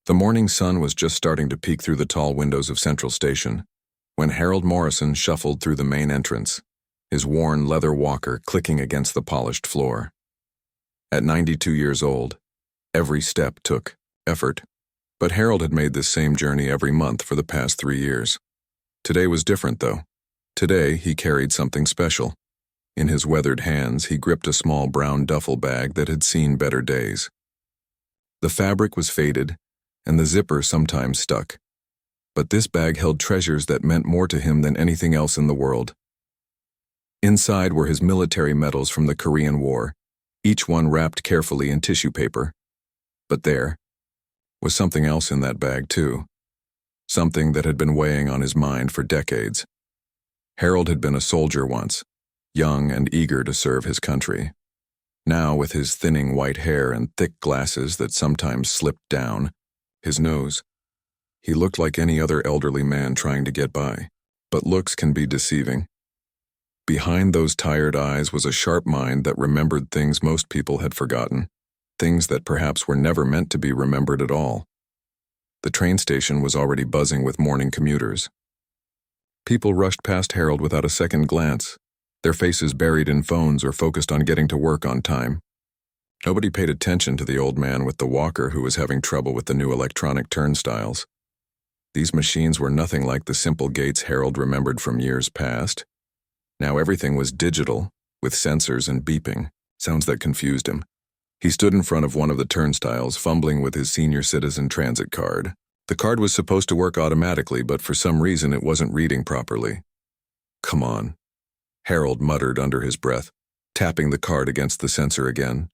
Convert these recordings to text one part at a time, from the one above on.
The morning sun was just starting to peek through the tall windows of Central Station when Harold Morrison shuffled through the main entrance, his worn leather walker clicking against the polished floor. At 92 years old, every step took effort, but Harold had made this same journey every month for the past 3 years. Today was different, though. Today, he carried something special. In his weathered hands, he gripped a small brown duffel bag that had seen better days. The fabric was faded, and the zipper sometimes stuck. But this bag held treasures that meant more to him than anything else in the world. Inside were his military medals from the Korean War, each one wrapped carefully in tissue paper. But there was something else in that bag, too. Something that had been weighing on his mind for decades. Harold had been a soldier once, young and eager to serve his country. Now, with his thinning white hair and thick glasses that sometimes slipped down his nose, he looked like any other elderly man trying to get by. But looks can be deceiving. Behind those tired eyes was a sharp mind that remembered things most people had forgotten, things that perhaps were never meant to be remembered at all. The train station was already buzzing with morning commuters. People rushed past Harold without a second glance, their faces buried in phones or focused on getting to work on time. Nobody paid attention to the old man with the walker who was having trouble with the new electronic turnstiles. These machines were nothing like the simple gates Harold remembered from years past. Now everything was digital, with sensors and beeping, sounds that confused him. He stood in front of one of the turnstiles, fumbling with his senior citizen transit card. The card was supposed to work automatically, but for some reason it wasn't reading properly. "Come on," Harold muttered under his breath, tapping the card against the sensor again.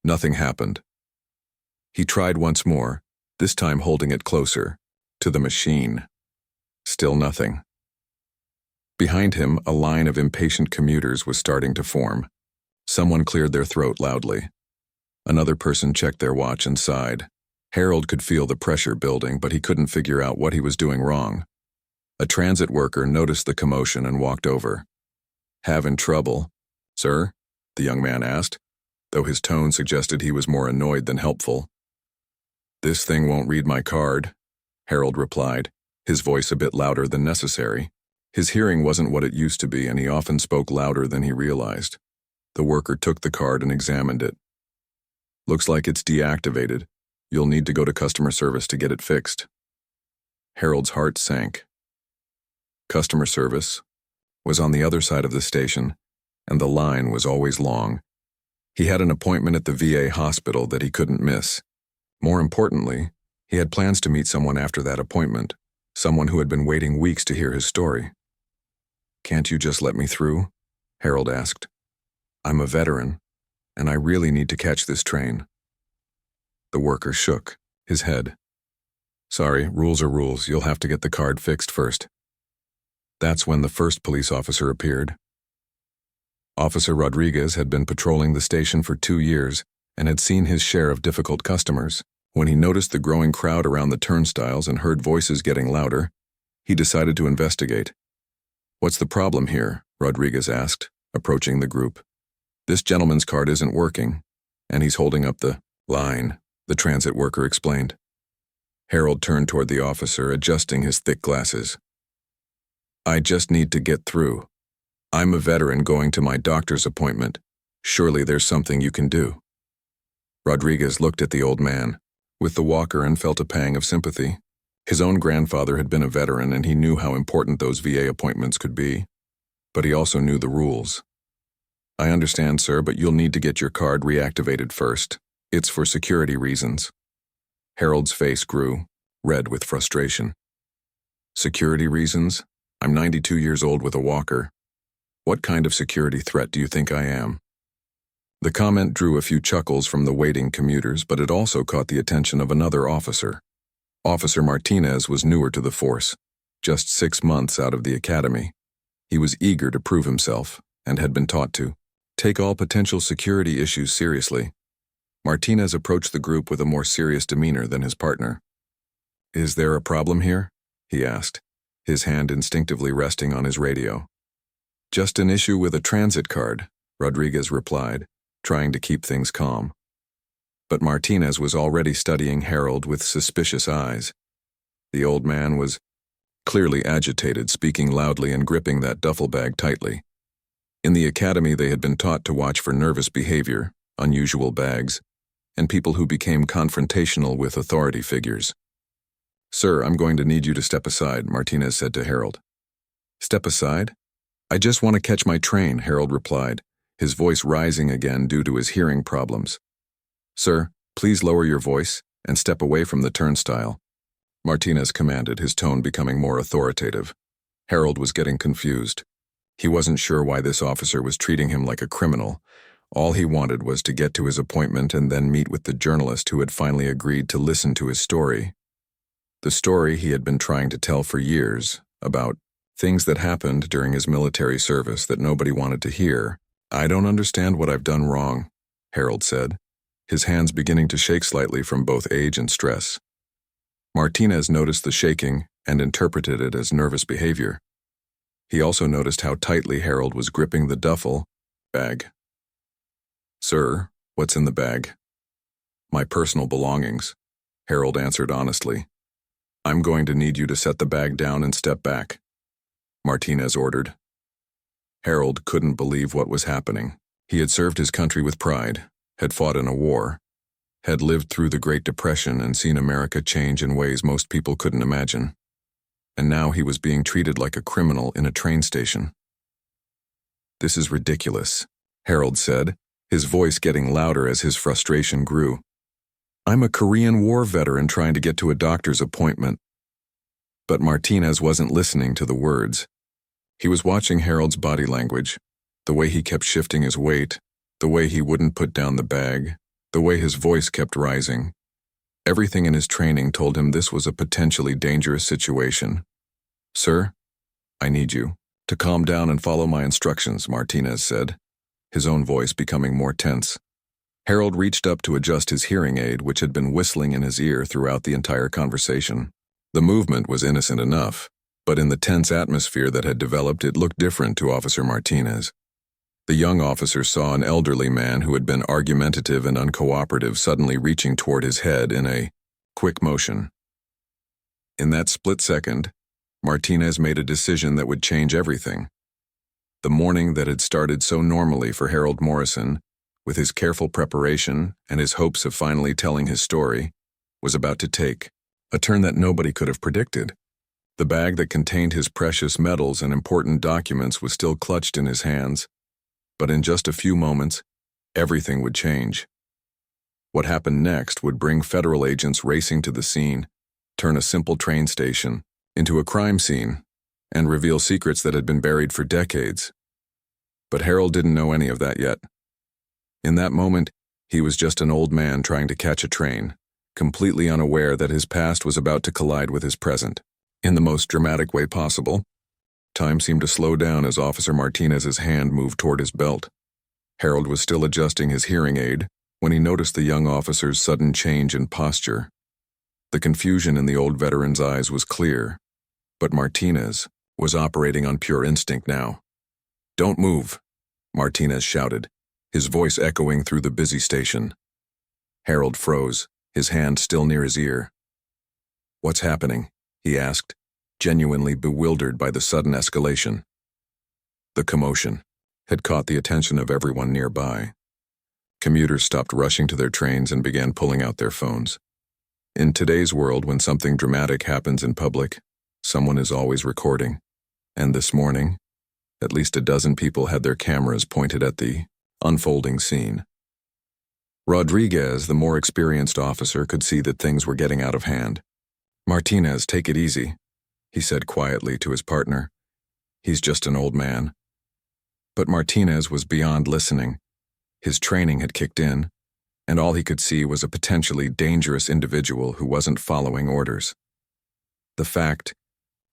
Nothing happened. He tried once more, this time holding it closer, to the machine. Still nothing. Behind him, a line of impatient commuters was starting to form. Someone cleared their throat loudly. Another person checked their watch and sighed. Harold could feel the pressure building, but he couldn't figure out what he was doing wrong. A transit worker noticed the commotion and walked over. "Having trouble, sir?" the young man asked, though his tone suggested he was more annoyed than helpful. "This thing won't read my card," Harold replied, his voice a bit louder than necessary. His hearing wasn't what it used to be, and he often spoke louder than he realized. The worker took the card and examined it. "Looks like it's deactivated. You'll need to go to customer service to get it fixed." Harold's heart sank. Customer service was on the other side of the station, and the line was always long. He had an appointment at the VA hospital that he couldn't miss. More importantly, he had plans to meet someone after that appointment, someone who had been waiting weeks to hear his story. "Can't you just let me through?" Harold asked. "I'm a veteran, and I really need to catch this train." The worker shook his head. "Sorry, rules are rules. You'll have to get the card fixed first." That's when the first police officer appeared. Officer Rodriguez had been patrolling the station for 2 years and had seen his share of difficult customers. When he noticed the growing crowd around the turnstiles and heard voices getting louder, he decided to investigate. "What's the problem here?" Rodriguez asked, approaching the group. "This gentleman's card isn't working, and he's holding up the line," the transit worker explained. Harold turned toward the officer, adjusting his thick glasses. "I just need to get through. I'm a veteran going to my doctor's appointment. Surely there's something you can do." Rodriguez looked at the old man with the walker and felt a pang of sympathy. His own grandfather had been a veteran, and he knew how important those VA appointments could be. But he also knew the rules. "I understand, sir, but you'll need to get your card reactivated first. It's for security reasons." Harold's face grew, red with frustration. "Security reasons? I'm 92 years old with a walker. What kind of security threat do you think I am?" The comment drew a few chuckles from the waiting commuters, but it also caught the attention of another officer. Officer Martinez was newer to the force, just 6 months out of the academy. He was eager to prove himself and had been taught to take all potential security issues seriously. Martinez approached the group with a more serious demeanor than his partner. "Is there a problem here?" he asked, his hand instinctively resting on his radio. "Just an issue with a transit card," Rodriguez replied, trying to keep things calm. But Martinez was already studying Harold with suspicious eyes. The old man was clearly agitated, speaking loudly and gripping that duffel bag tightly. In the academy, they had been taught to watch for nervous behavior, unusual bags, and people who became confrontational with authority figures. "Sir, I'm going to need you to step aside," Martinez said to Harold. "Step aside? I just want to catch my train," Harold replied, his voice rising again due to his hearing problems. "Sir, please lower your voice and step away from the turnstile," Martinez commanded, his tone becoming more authoritative. Harold was getting confused. He wasn't sure why this officer was treating him like a criminal. All he wanted was to get to his appointment and then meet with the journalist who had finally agreed to listen to his story. The story he had been trying to tell for years, about things that happened during his military service that nobody wanted to hear. "I don't understand what I've done wrong," Harold said, his hands beginning to shake slightly from both age and stress. Martinez noticed the shaking and interpreted it as nervous behavior. He also noticed how tightly Harold was gripping the duffel bag. "Sir, what's in the bag?" "My personal belongings," Harold answered honestly. "I'm going to need you to set the bag down and step back," Martinez ordered. Harold couldn't believe what was happening. He had served his country with pride, had fought in a war, had lived through the Great Depression and seen America change in ways most people couldn't imagine. And now he was being treated like a criminal in a train station. "This is ridiculous," Harold said, his voice getting louder as his frustration grew. "I'm a Korean War veteran trying to get to a doctor's appointment." But Martinez wasn't listening to the words. He was watching Harold's body language, the way he kept shifting his weight, the way he wouldn't put down the bag, the way his voice kept rising. Everything in his training told him this was a potentially dangerous situation. "Sir, I need you to calm down and follow my instructions," Martinez said, his own voice becoming more tense. Harold reached up to adjust his hearing aid, which had been whistling in his ear throughout the entire conversation. The movement was innocent enough, but in the tense atmosphere that had developed, it looked different to Officer Martinez. The young officer saw an elderly man who had been argumentative and uncooperative suddenly reaching toward his head in a quick motion. In that split second, Martinez made a decision that would change everything. The morning that had started so normally for Harold Morrison, with his careful preparation and his hopes of finally telling his story, was about to take a turn that nobody could have predicted. The bag that contained his precious medals and important documents was still clutched in his hands, but in just a few moments, everything would change. What happened next would bring federal agents racing to the scene, turn a simple train station into a crime scene, and reveal secrets that had been buried for decades. But Harold didn't know any of that yet. In that moment, he was just an old man trying to catch a train, completely unaware that his past was about to collide with his present. In the most dramatic way possible, time seemed to slow down as Officer Martinez's hand moved toward his belt. Harold was still adjusting his hearing aid when he noticed the young officer's sudden change in posture. The confusion in the old veteran's eyes was clear, but Martinez was operating on pure instinct now. "Don't move," Martinez shouted, his voice echoing through the busy station. Harold froze, his hand still near his ear. "What's happening?" he asked, genuinely bewildered by the sudden escalation. The commotion had caught the attention of everyone nearby. Commuters stopped rushing to their trains and began pulling out their phones. In today's world, when something dramatic happens in public, someone is always recording. And this morning, at least a dozen people had their cameras pointed at the unfolding scene. Rodriguez, the more experienced officer, could see that things were getting out of hand. "Martinez, take it easy," he said quietly to his partner. "He's just an old man." But Martinez was beyond listening. His training had kicked in, and all he could see was a potentially dangerous individual who wasn't following orders. The fact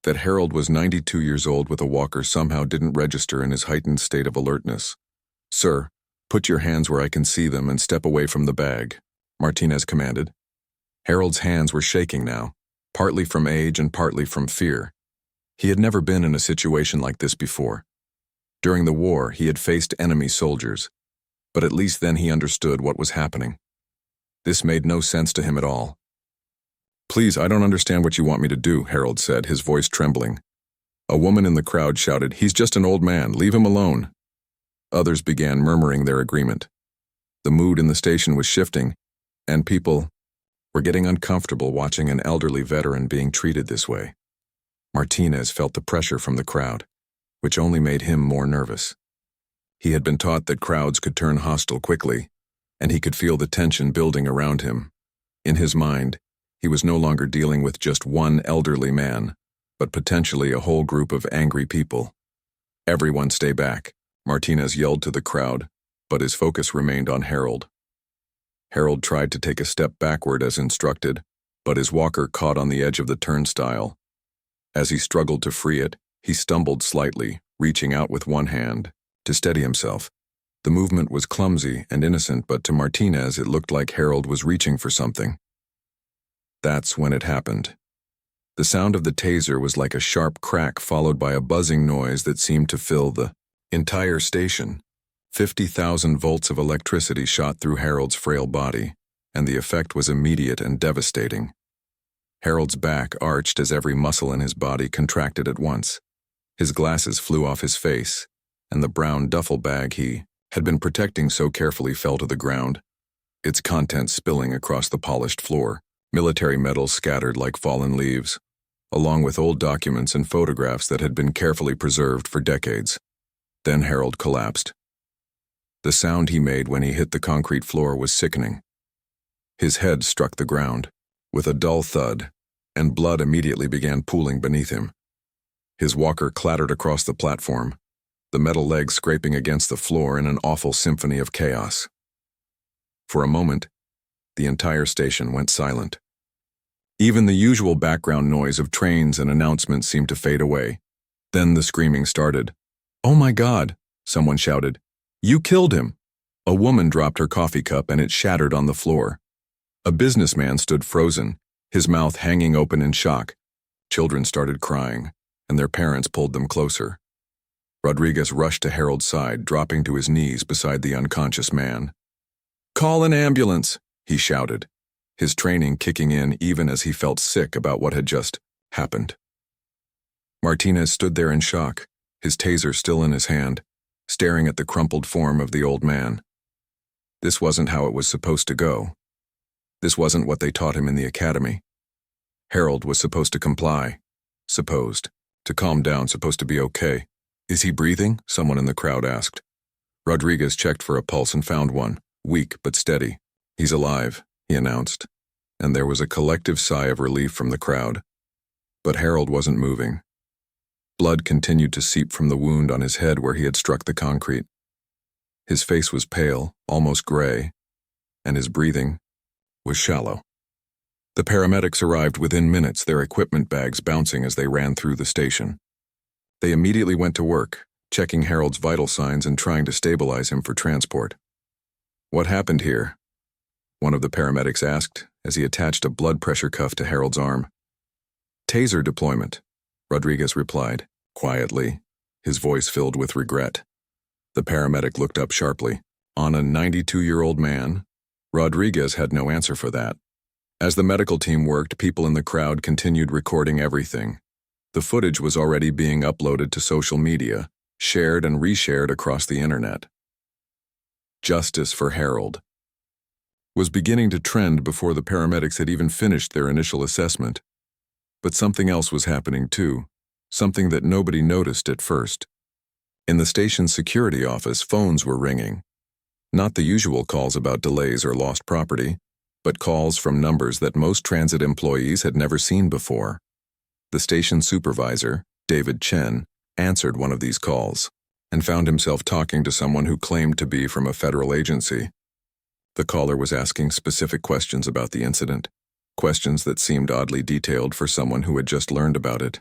that Harold was 92 years old with a walker somehow didn't register in his heightened state of alertness. "Sir, put your hands where I can see them and step away from the bag," Martinez commanded. Harold's hands were shaking now, partly from age and partly from fear. He had never been in a situation like this before. During the war, he had faced enemy soldiers, but at least then he understood what was happening. This made no sense to him at all. "Please, I don't understand what you want me to do," Harold said, his voice trembling. A woman in the crowd shouted, "He's just an old man, leave him alone." Others began murmuring their agreement. The mood in the station was shifting, and people were getting uncomfortable watching an elderly veteran being treated this way. Martinez felt the pressure from the crowd, which only made him more nervous. He had been taught that crowds could turn hostile quickly, and he could feel the tension building around him. In his mind, he was no longer dealing with just one elderly man, but potentially a whole group of angry people. "Everyone stay back," Martinez yelled to the crowd, but his focus remained on Harold. Harold tried to take a step backward as instructed, but his walker caught on the edge of the turnstile. As he struggled to free it, he stumbled slightly, reaching out with one hand to steady himself. The movement was clumsy and innocent, but to Martinez it looked like Harold was reaching for something. That's when it happened. The sound of the taser was like a sharp crack followed by a buzzing noise that seemed to fill the entire station. 50,000 volts of electricity shot through Harold's frail body, and the effect was immediate and devastating. Harold's back arched as every muscle in his body contracted at once. His glasses flew off his face, and the brown duffel bag he had been protecting so carefully fell to the ground, its contents spilling across the polished floor, military medals scattered like fallen leaves, along with old documents and photographs that had been carefully preserved for decades. Then Harold collapsed. The sound he made when he hit the concrete floor was sickening. His head struck the ground with a dull thud, and blood immediately began pooling beneath him. His walker clattered across the platform, the metal legs scraping against the floor in an awful symphony of chaos. For a moment, the entire station went silent. Even the usual background noise of trains and announcements seemed to fade away. Then the screaming started. "Oh my God!" someone shouted. "You killed him!" A woman dropped her coffee cup and it shattered on the floor. A businessman stood frozen, his mouth hanging open in shock. Children started crying, and their parents pulled them closer. Rodriguez rushed to Harold's side, dropping to his knees beside the unconscious man. "Call an ambulance!" he shouted, his training kicking in even as he felt sick about what had just happened. Martinez stood there in shock, his taser still in his hand, staring at the crumpled form of the old man. This wasn't how it was supposed to go. This wasn't what they taught him in the academy. Harold was supposed to comply. Supposed. To calm down, supposed to be okay. "Is he breathing?" someone in the crowd asked. Rodriguez checked for a pulse and found one, weak but steady. "He's alive," he announced, and there was a collective sigh of relief from the crowd. But Harold wasn't moving. Blood continued to seep from the wound on his head where he had struck the concrete. His face was pale, almost gray, and his breathing was shallow. The paramedics arrived within minutes, their equipment bags bouncing as they ran through the station. They immediately went to work, checking Harold's vital signs and trying to stabilize him for transport. "What happened here?" one of the paramedics asked as he attached a blood pressure cuff to Harold's arm. "Taser deployment," Rodriguez replied, quietly, his voice filled with regret. The paramedic looked up sharply. On a 92-year-old man? Rodriguez had no answer for that. As the medical team worked, people in the crowd continued recording everything. The footage was already being uploaded to social media, shared and reshared across the internet. Justice for Harold was beginning to trend before the paramedics had even finished their initial assessment. But something else was happening too, something that nobody noticed at first. In the station's security office, phones were ringing. Not the usual calls about delays or lost property, but calls from numbers that most transit employees had never seen before. The station supervisor, David Chen, answered one of these calls and found himself talking to someone who claimed to be from a federal agency. The caller was asking specific questions about the incident, questions that seemed oddly detailed for someone who had just learned about it.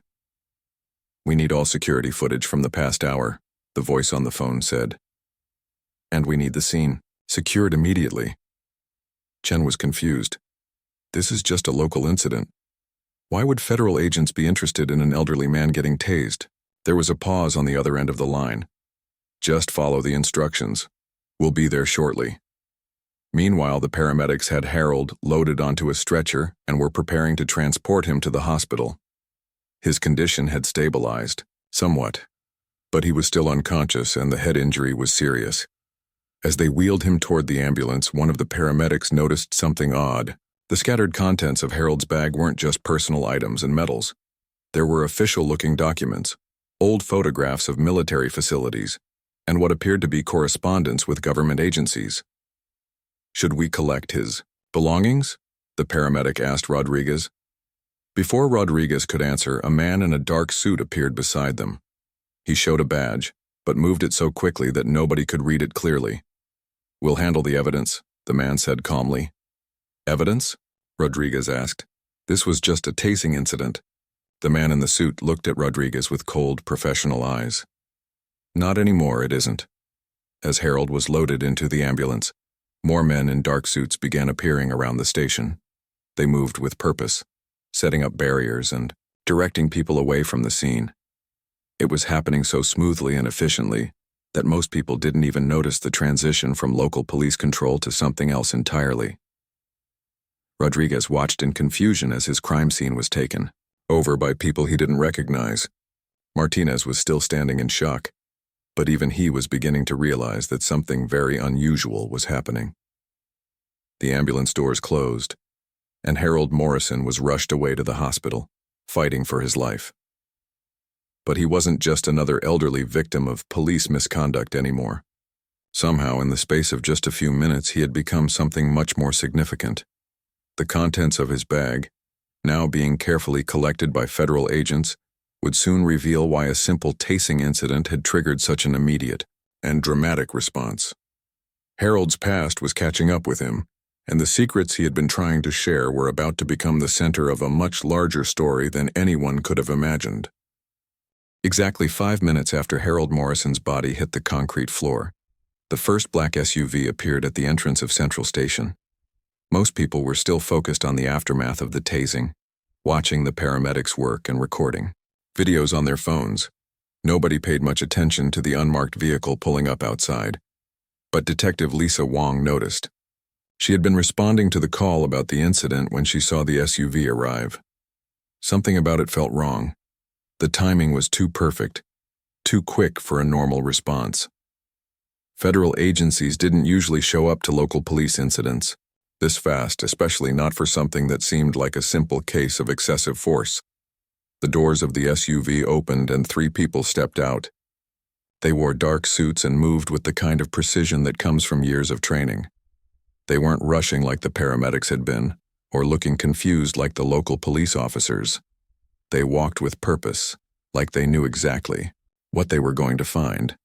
"We need all security footage from the past hour," the voice on the phone said. "And we need the scene secured immediately." Chen was confused. This is just a local incident. Why would federal agents be interested in an elderly man getting tased? There was a pause on the other end of the line. "Just follow the instructions. We'll be there shortly." Meanwhile, the paramedics had Harold loaded onto a stretcher and were preparing to transport him to the hospital. His condition had stabilized, somewhat, but he was still unconscious and the head injury was serious. As they wheeled him toward the ambulance, one of the paramedics noticed something odd. The scattered contents of Harold's bag weren't just personal items and medals. There were official-looking documents, old photographs of military facilities, and what appeared to be correspondence with government agencies. "Should we collect his belongings?" the paramedic asked Rodriguez. Before Rodriguez could answer, a man in a dark suit appeared beside them. He showed a badge, but moved it so quickly that nobody could read it clearly. "We'll handle the evidence," the man said calmly. "Evidence?" Rodriguez asked. "This was just a tasing incident." The man in the suit looked at Rodriguez with cold, professional eyes. "Not anymore, it isn't." As Harold was loaded into the ambulance, more men in dark suits began appearing around the station. They moved with purpose, setting up barriers and directing people away from the scene. It was happening so smoothly and efficiently that most people didn't even notice the transition from local police control to something else entirely. Rodriguez watched in confusion as his crime scene was taken over by people he didn't recognize. Martinez was still standing in shock, but even he was beginning to realize that something very unusual was happening. The ambulance doors closed, and Harold Morrison was rushed away to the hospital, fighting for his life. But he wasn't just another elderly victim of police misconduct anymore. Somehow, in the space of just a few minutes, he had become something much more significant. The contents of his bag, now being carefully collected by federal agents, would soon reveal why a simple tasing incident had triggered such an immediate and dramatic response. Harold's past was catching up with him, and the secrets he had been trying to share were about to become the center of a much larger story than anyone could have imagined. Exactly 5 minutes after Harold Morrison's body hit the concrete floor, the first black SUV appeared at the entrance of Central Station. Most people were still focused on the aftermath of the tasing, watching the paramedics work and recording videos on their phones. Nobody paid much attention to the unmarked vehicle pulling up outside. But Detective Lisa Wong noticed. She had been responding to the call about the incident when she saw the SUV arrive. Something about it felt wrong. The timing was too perfect, too quick for a normal response. Federal agencies didn't usually show up to local police incidents this fast, especially not for something that seemed like a simple case of excessive force. The doors of the SUV opened and 3 people stepped out. They wore dark suits and moved with the kind of precision that comes from years of training. They weren't rushing like the paramedics had been, or looking confused like the local police officers. They walked with purpose, like they knew exactly what they were going to find.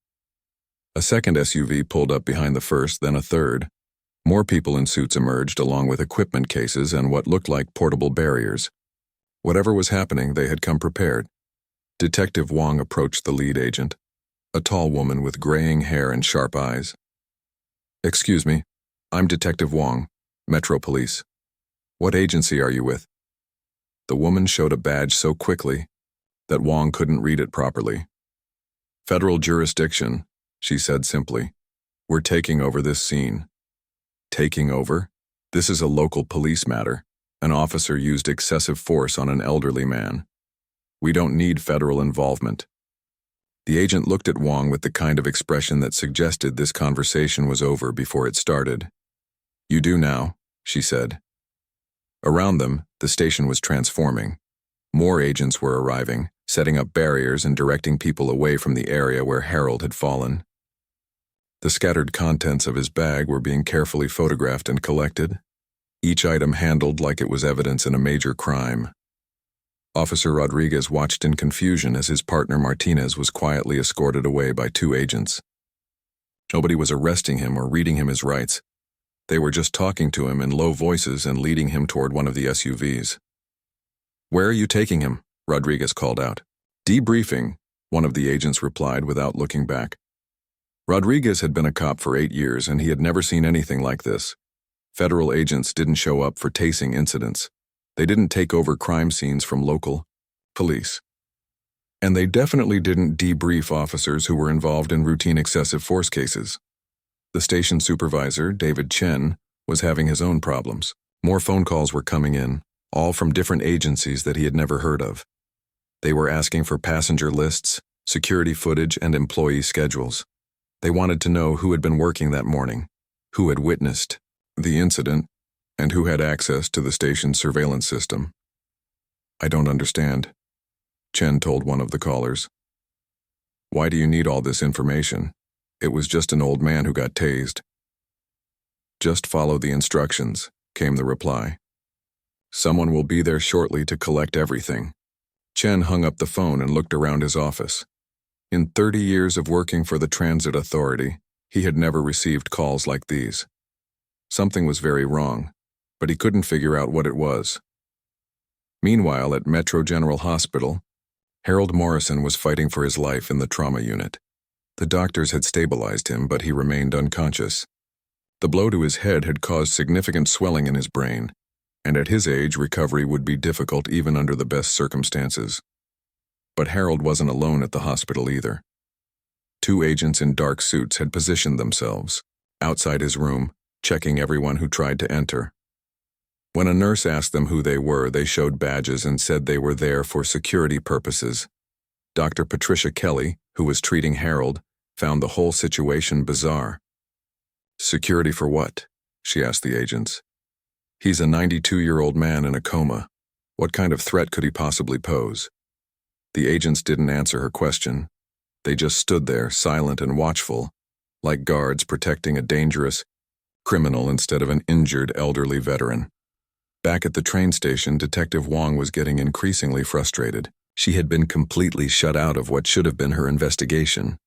A second SUV pulled up behind the first, then a third. More people in suits emerged, along with equipment cases and what looked like portable barriers. Whatever was happening, they had come prepared. Detective Wong approached the lead agent, a tall woman with graying hair and sharp eyes. "Excuse me, I'm Detective Wong, Metro Police. What agency are you with?" The woman showed a badge so quickly that Wong couldn't read it properly. "Federal jurisdiction," she said simply. "We're taking over this scene." "Taking over? This is a local police matter. An officer used excessive force on an elderly man. We don't need federal involvement." The agent looked at Wong with the kind of expression that suggested this conversation was over before it started. "You do now," she said. Around them, the station was transforming. More agents were arriving, setting up barriers and directing people away from the area where Harold had fallen. The scattered contents of his bag were being carefully photographed and collected, each item handled like it was evidence in a major crime. Officer Rodriguez watched in confusion as his partner Martinez was quietly escorted away by 2 agents. Nobody was arresting him or reading him his rights. They were just talking to him in low voices and leading him toward one of the SUVs. "Where are you taking him?" Rodriguez called out. "Debriefing," one of the agents replied without looking back. Rodriguez had been a cop for 8 years and he had never seen anything like this. Federal agents didn't show up for tasing incidents. They didn't take over crime scenes from local police. And they definitely didn't debrief officers who were involved in routine excessive force cases. The station supervisor, David Chen, was having his own problems. More phone calls were coming in, all from different agencies that he had never heard of. They were asking for passenger lists, security footage, and employee schedules. They wanted to know who had been working that morning, who had witnessed the incident, and who had access to the station's surveillance system. "I don't understand," Chen told one of the callers. "Why do you need all this information? It was just an old man who got tased." "Just follow the instructions," came the reply. "Someone will be there shortly to collect everything." Chen hung up the phone and looked around his office. In 30 years of working for the Transit Authority, he had never received calls like these. Something was very wrong, but he couldn't figure out what it was. Meanwhile, at Metro General Hospital, Harold Morrison was fighting for his life in the trauma unit. The doctors had stabilized him, but he remained unconscious. The blow to his head had caused significant swelling in his brain, and at his age, recovery would be difficult even under the best circumstances. But Harold wasn't alone at the hospital either. 2 agents in dark suits had positioned themselves outside his room, checking everyone who tried to enter. When a nurse asked them who they were, they showed badges and said they were there for security purposes. Dr. Patricia Kelly, who was treating Harold, found the whole situation bizarre. "Security for what?" she asked the agents. "He's a 92-year-old man in a coma. What kind of threat could he possibly pose?" The agents didn't answer her question. They just stood there, silent and watchful, like guards protecting a dangerous criminal instead of an injured elderly veteran. Back at the train station, Detective Wong was getting increasingly frustrated. She had been completely shut out of what should have been her investigation.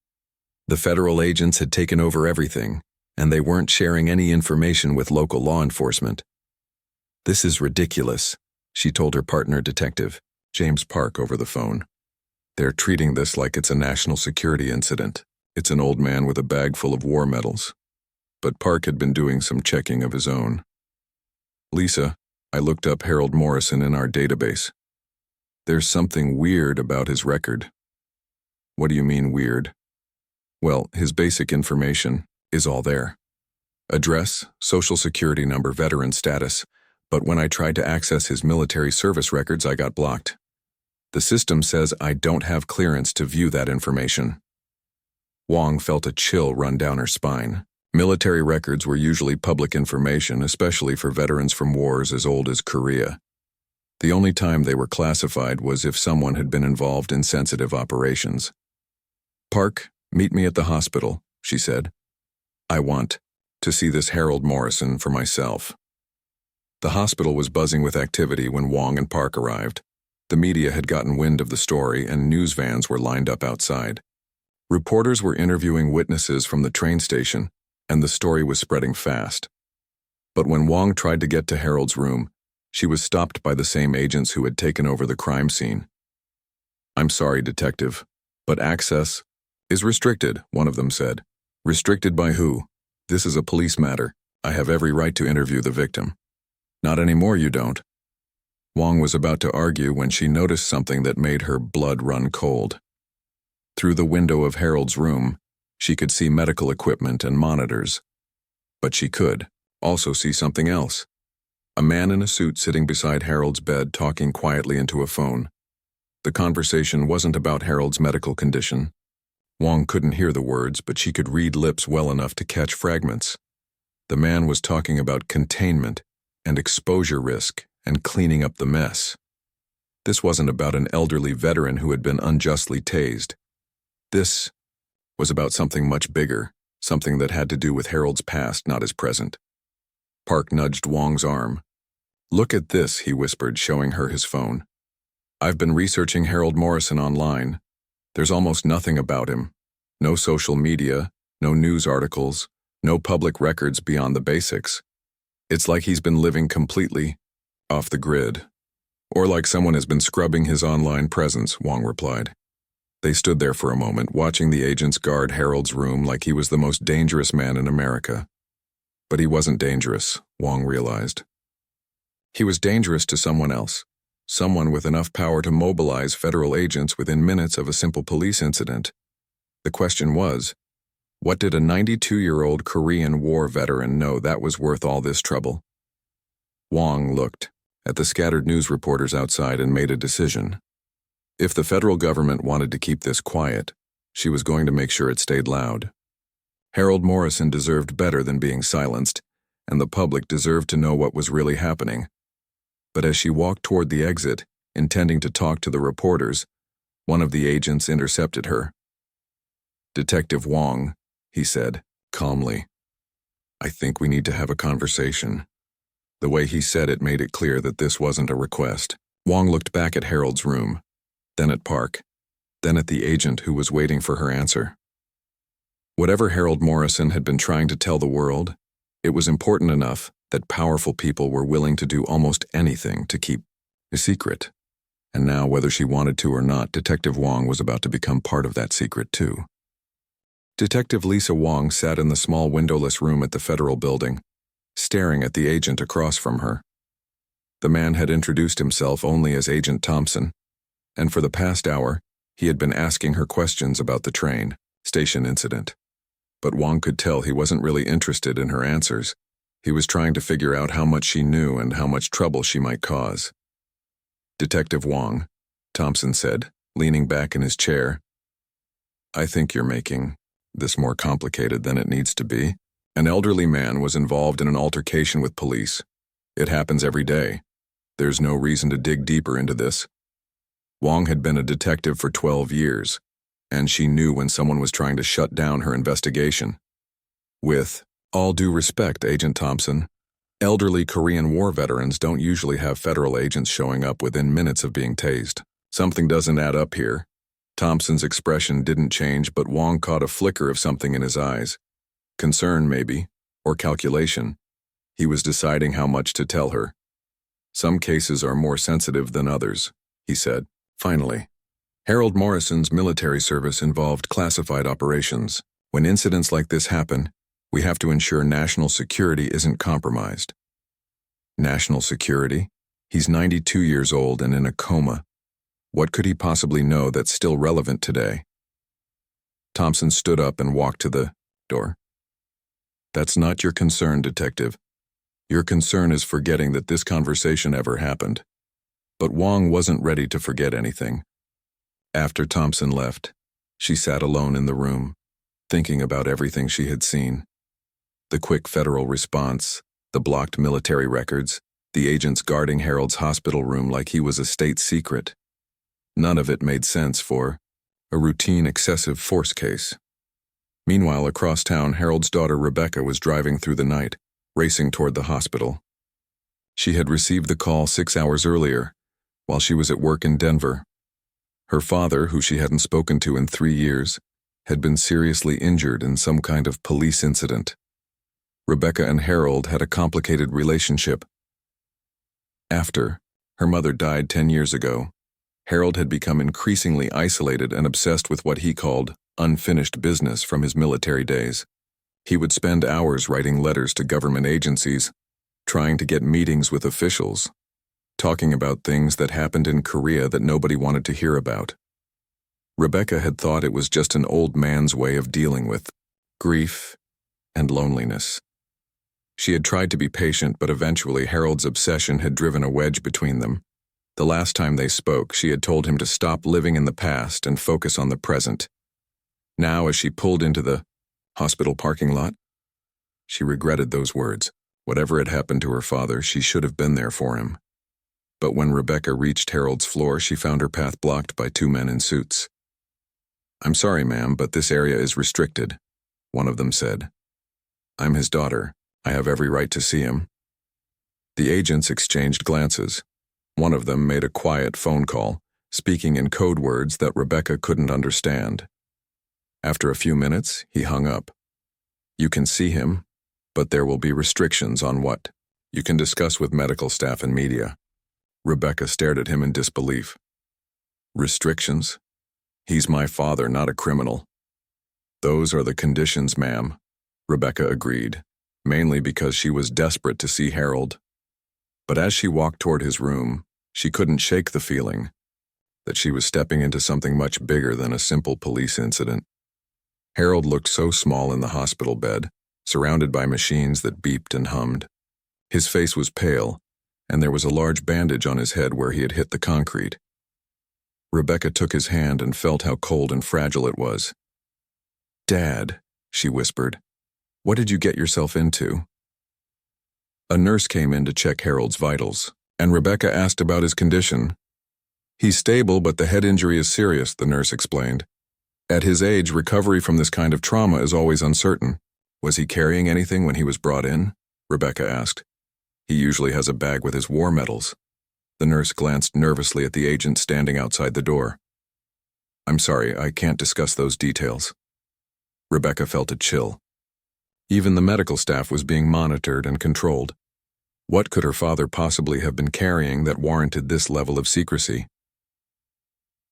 The federal agents had taken over everything, and they weren't sharing any information with local law enforcement. "This is ridiculous," she told her partner, Detective James Park, over the phone. "They're treating this like it's a national security incident. It's an old man with a bag full of war medals." But Park had been doing some checking of his own. "Lisa, I looked up Harold Morrison in our database. There's something weird about his record." "What do you mean weird?" "Well, his basic information is all there. Address, social security number, veteran status, but when I tried to access his military service records, I got blocked. The system says I don't have clearance to view that information." Wong felt a chill run down her spine. Military records were usually public information, especially for veterans from wars as old as Korea. The only time they were classified was if someone had been involved in sensitive operations. "Park, meet me at the hospital," she said. "I want to see this Harold Morrison for myself." The hospital was buzzing with activity when Wong and Park arrived. The media had gotten wind of the story, and news vans were lined up outside. Reporters were interviewing witnesses from the train station, and the story was spreading fast. But when Wong tried to get to Harold's room, she was stopped by the same agents who had taken over the crime scene. "I'm sorry, Detective, but access is restricted," one of them said. "Restricted by who? This is a police matter. I have every right to interview the victim." "Not anymore, you don't." Wong was about to argue when she noticed something that made her blood run cold. Through the window of Harold's room, she could see medical equipment and monitors. But she could also see something else. A man in a suit sitting beside Harold's bed, talking quietly into a phone. The conversation wasn't about Harold's medical condition. Wong couldn't hear the words, but she could read lips well enough to catch fragments. The man was talking about containment and exposure risk and cleaning up the mess. This wasn't about an elderly veteran who had been unjustly tased. This was about something much bigger, something that had to do with Harold's past, not his present. Park nudged Wong's arm. "Look at this," he whispered, showing her his phone. "I've been researching Harold Morrison online. There's almost nothing about him. No social media, no news articles, no public records beyond the basics. It's like he's been living completely off the grid. Or like someone has been scrubbing his online presence," Wong replied. They stood there for a moment, watching the agents guard Harold's room like he was the most dangerous man in America. But he wasn't dangerous, Wong realized. He was dangerous to someone else, someone with enough power to mobilize federal agents within minutes of a simple police incident. The question was, What did a 92-year-old Korean War veteran know that was worth all this trouble? Wong looked at the scattered news reporters outside and made a decision. If the federal government wanted to keep this quiet, she was going to make sure it stayed loud. Harold Morrison deserved better than being silenced, and the public deserved to know what was really happening. But as she walked toward the exit, intending to talk to the reporters, one of the agents intercepted her. "Detective Wong," he said, calmly, "I think we need to have a conversation." The way he said it made it clear that this wasn't a request. Wong looked back at Harold's room, then at Park, then at the agent who was waiting for her answer. Whatever Harold Morrison had been trying to tell the world, it was important enough that powerful people were willing to do almost anything to keep a secret. And now, whether she wanted to or not, Detective Wong was about to become part of that secret too. Detective Lisa Wong sat in the small windowless room at the federal building, staring at the agent across from her. The man had introduced himself only as Agent Thompson, and for the past hour, he had been asking her questions about the train station incident. But Wong could tell he wasn't really interested in her answers. He was trying to figure out how much she knew and how much trouble she might cause. "Detective Wong," Thompson said, leaning back in his chair, "I think you're making this more complicated than it needs to be. An elderly man was involved in an altercation with police. It happens every day. There's no reason to dig deeper into this." Wong had been a detective for 12 years, and she knew when someone was trying to shut down her investigation. "With all due respect, Agent Thompson, elderly Korean War veterans don't usually have federal agents showing up within minutes of being tased. Something doesn't add up here." Thompson's expression didn't change, but Wong caught a flicker of something in his eyes. Concern, maybe, or calculation. He was deciding how much to tell her. "Some cases are more sensitive than others," he said. Finally, Harold Morrison's military service involved classified operations. When incidents like this happen, we have to ensure national security isn't compromised. National security? He's 92 years old and in a coma. What could he possibly know that's still relevant today? Thompson stood up and walked to the door. "That's not your concern, Detective. Your concern is forgetting that this conversation ever happened." But Wong wasn't ready to forget anything. After Thompson left, she sat alone in the room, thinking about everything she had seen. The quick federal response, the blocked military records, the agents guarding Harold's hospital room like he was a state secret. None of it made sense for a routine excessive force case. Meanwhile, across town, Harold's daughter Rebecca was driving through the night, racing toward the hospital. She had received the call 6 hours earlier, while she was at work in Denver. Her father, who she hadn't spoken to in 3 years, had been seriously injured in some kind of police incident. Rebecca and Harold had a complicated relationship. After her mother died 10 years ago, Harold had become increasingly isolated and obsessed with what he called unfinished business from his military days. He would spend hours writing letters to government agencies, trying to get meetings with officials, talking about things that happened in Korea that nobody wanted to hear about. Rebecca had thought it was just an old man's way of dealing with grief and loneliness. She had tried to be patient, but eventually Harold's obsession had driven a wedge between them. The last time they spoke, she had told him to stop living in the past and focus on the present. Now, as she pulled into the hospital parking lot, she regretted those words. Whatever had happened to her father, she should have been there for him. But when Rebecca reached Harold's floor, she found her path blocked by 2 men in suits. "I'm sorry, ma'am, but this area is restricted," one of them said. "I'm his daughter. I have every right to see him." The agents exchanged glances. One of them made a quiet phone call, speaking in code words that Rebecca couldn't understand. After a few minutes, he hung up. "You can see him, but there will be restrictions on what you can discuss with medical staff and media." Rebecca stared at him in disbelief. "Restrictions? He's my father, not a criminal." "Those are the conditions, ma'am," Rebecca agreed, mainly because she was desperate to see Harold. But as she walked toward his room, she couldn't shake the feeling that she was stepping into something much bigger than a simple police incident. Harold looked so small in the hospital bed, surrounded by machines that beeped and hummed. His face was pale, and there was a large bandage on his head where he had hit the concrete. Rebecca took his hand and felt how cold and fragile it was. "Dad," she whispered, "what did you get yourself into?" A nurse came in to check Harold's vitals, and Rebecca asked about his condition. "He's stable, but the head injury is serious," the nurse explained. "At his age, recovery from this kind of trauma is always uncertain." "Was he carrying anything when he was brought in?" Rebecca asked. "He usually has a bag with his war medals." The nurse glanced nervously at the agent standing outside the door. "I'm sorry, I can't discuss those details." Rebecca felt a chill. Even the medical staff was being monitored and controlled. What could her father possibly have been carrying that warranted this level of secrecy?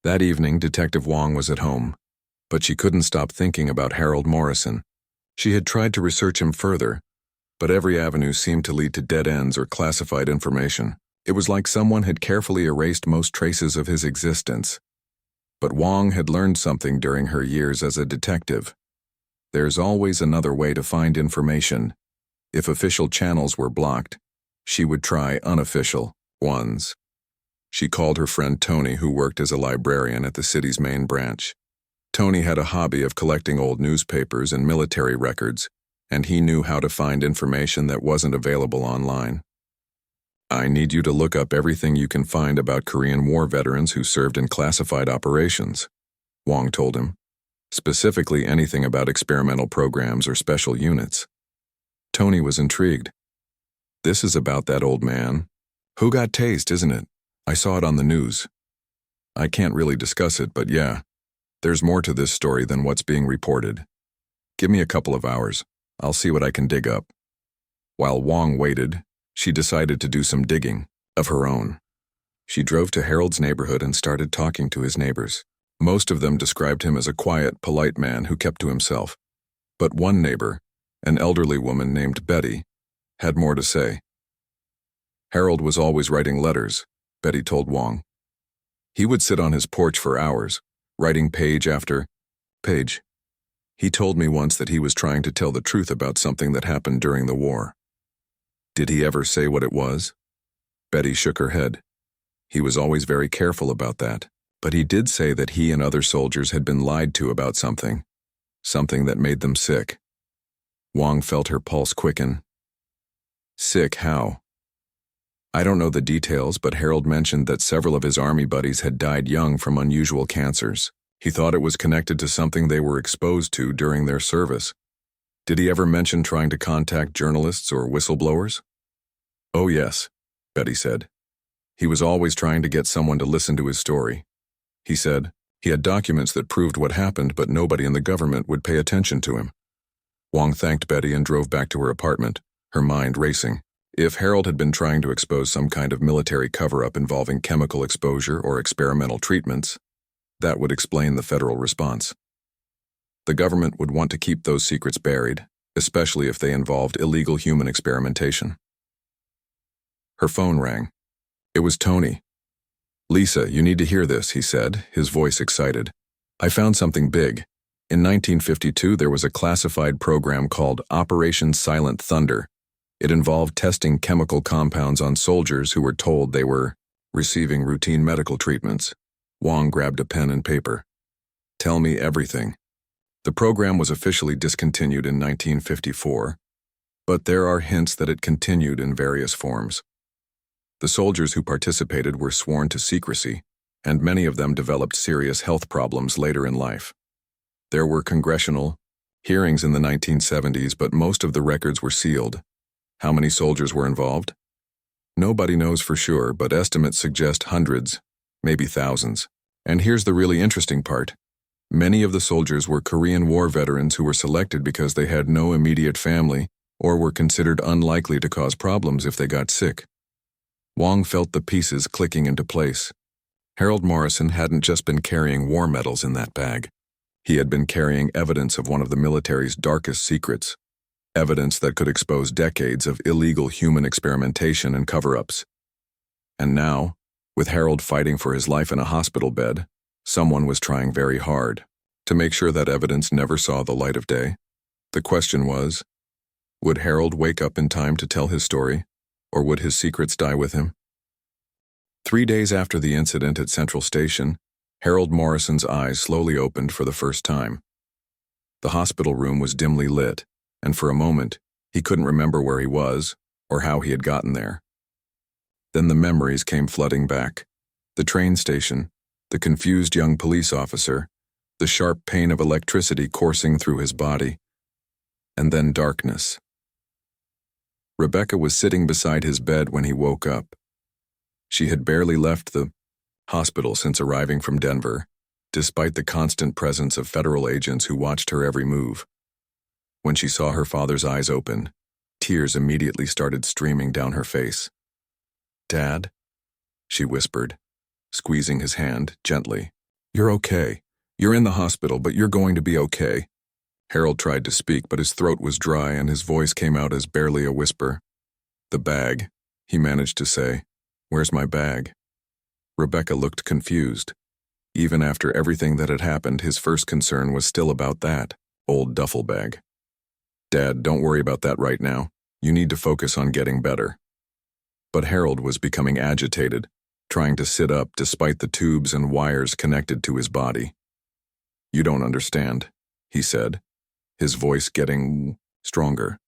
That evening, Detective Wong was at home, but she couldn't stop thinking about Harold Morrison. She had tried to research him further, but every avenue seemed to lead to dead ends or classified information. It was like someone had carefully erased most traces of his existence. But Wong had learned something during her years as a detective. There's always another way to find information. If official channels were blocked, she would try unofficial ones. She called her friend Tony, who worked as a librarian at the city's main branch. Tony had a hobby of collecting old newspapers and military records, and he knew how to find information that wasn't available online. "I need you to look up everything you can find about Korean War veterans who served in classified operations," Wong told him. "Specifically anything about experimental programs or special units." Tony was intrigued. "This is about that old man who got tased, isn't it? I saw it on the news." "I can't really discuss it, but yeah, there's more to this story than what's being reported. Give me a couple of hours. I'll see what I can dig up." While Wong waited, she decided to do some digging of her own. She drove to Harold's neighborhood and started talking to his neighbors. Most of them described him as a quiet, polite man who kept to himself. But one neighbor, an elderly woman named Betty, had more to say. "Harold was always writing letters," Betty told Wong. "He would sit on his porch for hours, writing page after page. He told me once that he was trying to tell the truth about something that happened during the war." "Did he ever say what it was?" Betty shook her head. "He was always very careful about that, but he did say that he and other soldiers had been lied to about something that made them sick." Wong felt her pulse quicken. "Sick how?" "I don't know the details, but Harold mentioned that several of his army buddies had died young from unusual cancers. He thought it was connected to something they were exposed to during their service." "Did he ever mention trying to contact journalists or whistleblowers?" "Oh yes," Betty said. "He was always trying to get someone to listen to his story. He said he had documents that proved what happened, but nobody in the government would pay attention to him." Wong thanked Betty and drove back to her apartment, her mind racing. If Harold had been trying to expose some kind of military cover-up involving chemical exposure or experimental treatments, that would explain the federal response. The government would want to keep those secrets buried, especially if they involved illegal human experimentation. Her phone rang. It was Tony. "Lisa, you need to hear this," he said, his voice excited. "I found something big. In 1952, there was a classified program called Operation Silent Thunder. It involved testing chemical compounds on soldiers who were told they were receiving routine medical treatments." Wong grabbed a pen and paper. "Tell me everything." The program was officially discontinued in 1954, but there are hints that it continued in various forms. The soldiers who participated were sworn to secrecy, and many of them developed serious health problems later in life. There were congressional hearings in the 1970s, but most of the records were sealed. How many soldiers were involved? Nobody knows for sure, but estimates suggest hundreds, maybe thousands. And here's the really interesting part. Many of the soldiers were Korean War veterans who were selected because they had no immediate family or were considered unlikely to cause problems if they got sick. Wong felt the pieces clicking into place. Harold Morrison hadn't just been carrying war medals in that bag. He had been carrying evidence of one of the military's darkest secrets, evidence that could expose decades of illegal human experimentation and cover-ups. And now, with Harold fighting for his life in a hospital bed, someone was trying very hard to make sure that evidence never saw the light of day. The question was, would Harold wake up in time to tell his story, or would his secrets die with him? 3 days after the incident at Central Station, Harold Morrison's eyes slowly opened for the first time. The hospital room was dimly lit, and for a moment, he couldn't remember where he was or how he had gotten there. Then the memories came flooding back. The train station, the confused young police officer, the sharp pain of electricity coursing through his body, and then darkness. Rebecca was sitting beside his bed when he woke up. She had barely left the hospital since arriving from Denver, despite the constant presence of federal agents who watched her every move. When she saw her father's eyes open, tears immediately started streaming down her face. "Dad?" she whispered, squeezing his hand gently. "You're okay. You're in the hospital, but you're going to be okay." Harold tried to speak, but his throat was dry and his voice came out as barely a whisper. "The bag," he managed to say. "Where's my bag?" Rebecca looked confused. Even after everything that had happened, his first concern was still about that old duffel bag. "Dad, don't worry about that right now. You need to focus on getting better." But Harold was becoming agitated, trying to sit up despite the tubes and wires connected to his body. "You don't understand," he said, his voice getting stronger.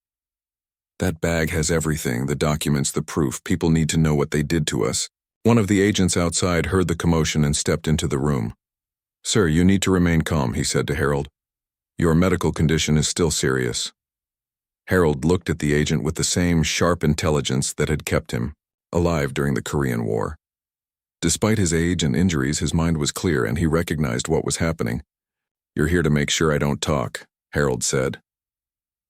"That bag has everything, the documents, the proof. People need to know what they did to us." One of the agents outside heard the commotion and stepped into the room. "Sir, you need to remain calm," he said to Harold. "Your medical condition is still serious." Harold looked at the agent with the same sharp intelligence that had kept him alive during the Korean War. Despite his age and injuries, his mind was clear and he recognized what was happening. "You're here to make sure I don't talk," Harold said.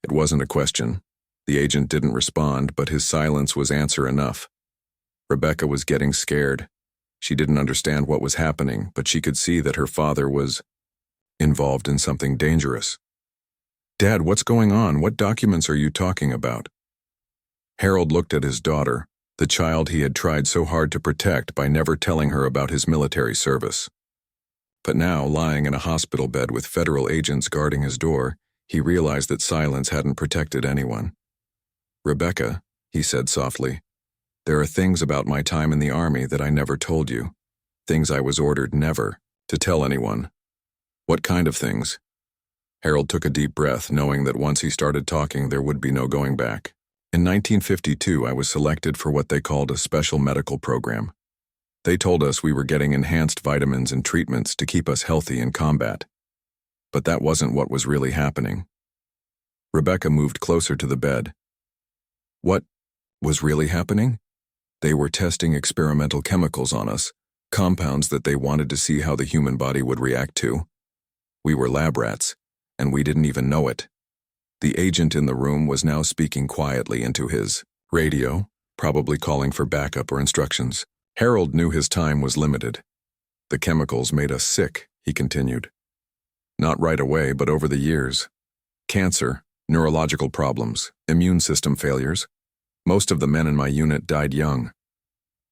It wasn't a question. The agent didn't respond, but his silence was answer enough. Rebecca was getting scared. She didn't understand what was happening, but she could see that her father was involved in something dangerous. "Dad, what's going on? What documents are you talking about?" Harold looked at his daughter, the child he had tried so hard to protect by never telling her about his military service. But now, lying in a hospital bed with federal agents guarding his door, he realized that silence hadn't protected anyone. "Rebecca," he said softly, "there are things about my time in the army that I never told you. Things I was ordered never to tell anyone." "What kind of things?" Harold took a deep breath, knowing that once he started talking, there would be no going back. "In 1952, I was selected for what they called a special medical program. They told us we were getting enhanced vitamins and treatments to keep us healthy in combat. But that wasn't what was really happening." Rebecca moved closer to the bed. "What was really happening? They were testing experimental chemicals on us, compounds that they wanted to see how the human body would react to. We were lab rats, and we didn't even know it." The agent in the room was now speaking quietly into his radio, probably calling for backup or instructions. Harold knew his time was limited. "The chemicals made us sick," he continued. "Not right away, but over the years. Cancer, neurological problems, immune system failures. Most of the men in my unit died young.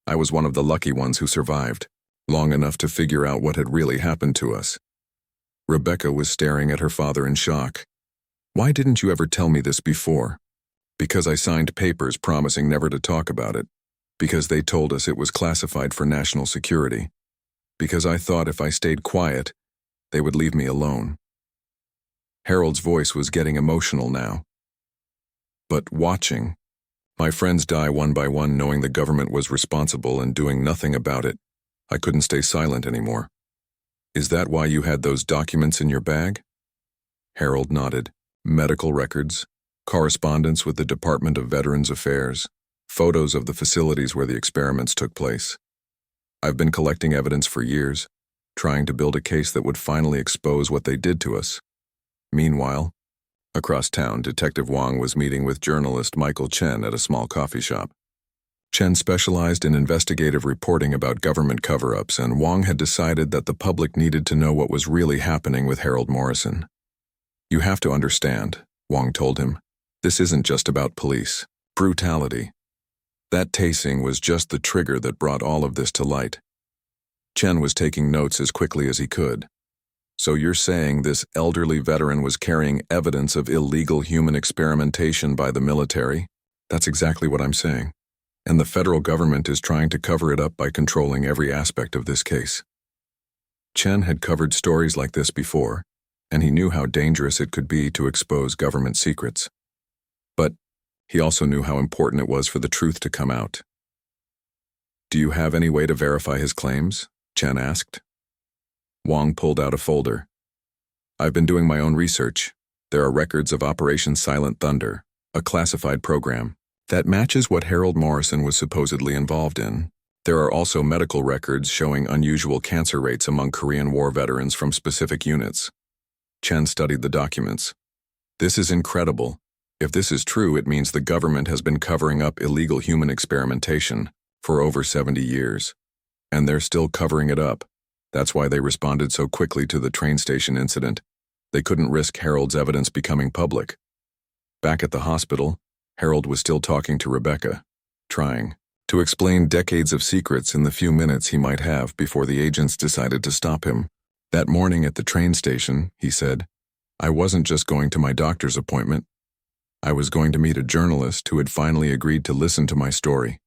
I was one of the lucky ones who survived, long enough to figure out what had really happened to us." Rebecca was staring at her father in shock. "Why didn't you ever tell me this before?" "Because I signed papers promising never to talk about it. Because they told us it was classified for national security. Because I thought if I stayed quiet, they would leave me alone." Harold's voice was getting emotional now. "But watching. My friends die one by one knowing the government was responsible and doing nothing about it. I couldn't stay silent anymore." "Is that why you had those documents in your bag?" Harold nodded. "Medical records, correspondence with the Department of Veterans Affairs, photos of the facilities where the experiments took place. I've been collecting evidence for years, trying to build a case that would finally expose what they did to us." Meanwhile, across town, Detective Wong was meeting with journalist Michael Chen at a small coffee shop. Chen specialized in investigative reporting about government cover-ups, and Wong had decided that the public needed to know what was really happening with Harold Morrison. "You have to understand," Wong told him. "This isn't just about police brutality. That tasing was just the trigger that brought all of this to light." Chen was taking notes as quickly as he could. So you're saying this elderly veteran was carrying evidence of illegal human experimentation by the military? That's exactly what I'm saying. And the federal government is trying to cover it up by controlling every aspect of this case. Chen had covered stories like this before, and he knew how dangerous it could be to expose government secrets. But he also knew how important it was for the truth to come out. Do you have any way to verify his claims? Chen asked. Wang pulled out a folder. I've been doing my own research. There are records of Operation Silent Thunder, a classified program that matches what Harold Morrison was supposedly involved in. There are also medical records showing unusual cancer rates among Korean War veterans from specific units. Chen studied the documents. This is incredible. If this is true, it means the government has been covering up illegal human experimentation for over 70 years. And they're still covering it up. That's why they responded so quickly to the train station incident. They couldn't risk Harold's evidence becoming public. Back at the hospital, Harold was still talking to Rebecca, trying to explain decades of secrets in the few minutes he might have before the agents decided to stop him. That morning at the train station, he said, I wasn't just going to my doctor's appointment. I was going to meet a journalist who had finally agreed to listen to my story.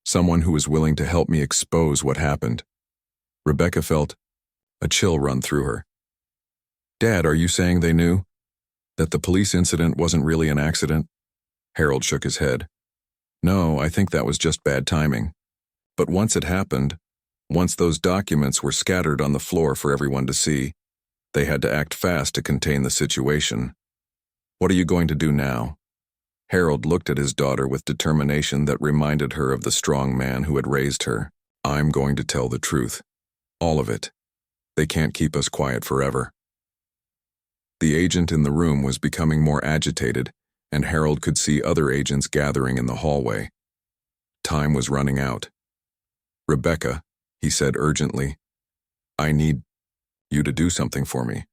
Someone who was willing to help me expose what happened. Rebecca felt a chill run through her. Dad, are you saying they knew? That the police incident wasn't really an accident? Harold shook his head. No, I think that was just bad timing. But once it happened, once those documents were scattered on the floor for everyone to see, they had to act fast to contain the situation. What are you going to do now? Harold looked at his daughter with determination that reminded her of the strong man who had raised her. I'm going to tell the truth. All of it. They can't keep us quiet forever. The agent in the room was becoming more agitated, and Harold could see other agents gathering in the hallway. Time was running out. Rebecca, he said urgently, I need you to do something for me.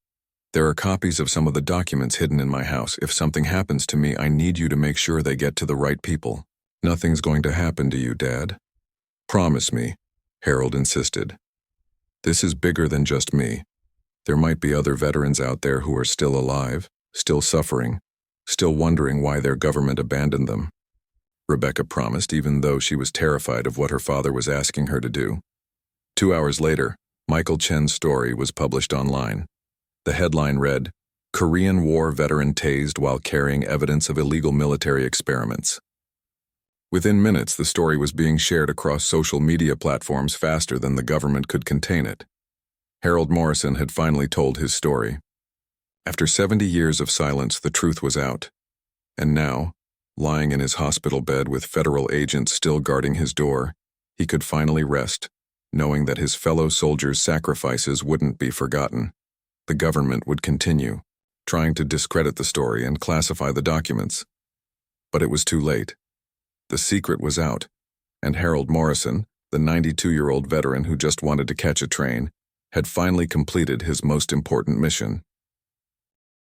There are copies of some of the documents hidden in my house. If something happens to me, I need you to make sure they get to the right people. Nothing's going to happen to you, Dad. Promise me, Harold insisted. This is bigger than just me. There might be other veterans out there who are still alive, still suffering, still wondering why their government abandoned them. Rebecca promised, even though she was terrified of what her father was asking her to do. 2 hours later, Michael Chen's story was published online. The headline read, Korean War veteran tased while carrying evidence of illegal military experiments. Within minutes, the story was being shared across social media platforms faster than the government could contain it. Harold Morrison had finally told his story. After 70 years of silence, the truth was out. And now, lying in his hospital bed with federal agents still guarding his door, he could finally rest, knowing that his fellow soldiers' sacrifices wouldn't be forgotten. The government would continue, trying to discredit the story and classify the documents. But it was too late. The secret was out, and Harold Morrison, the 92-year-old veteran who just wanted to catch a train, had finally completed his most important mission.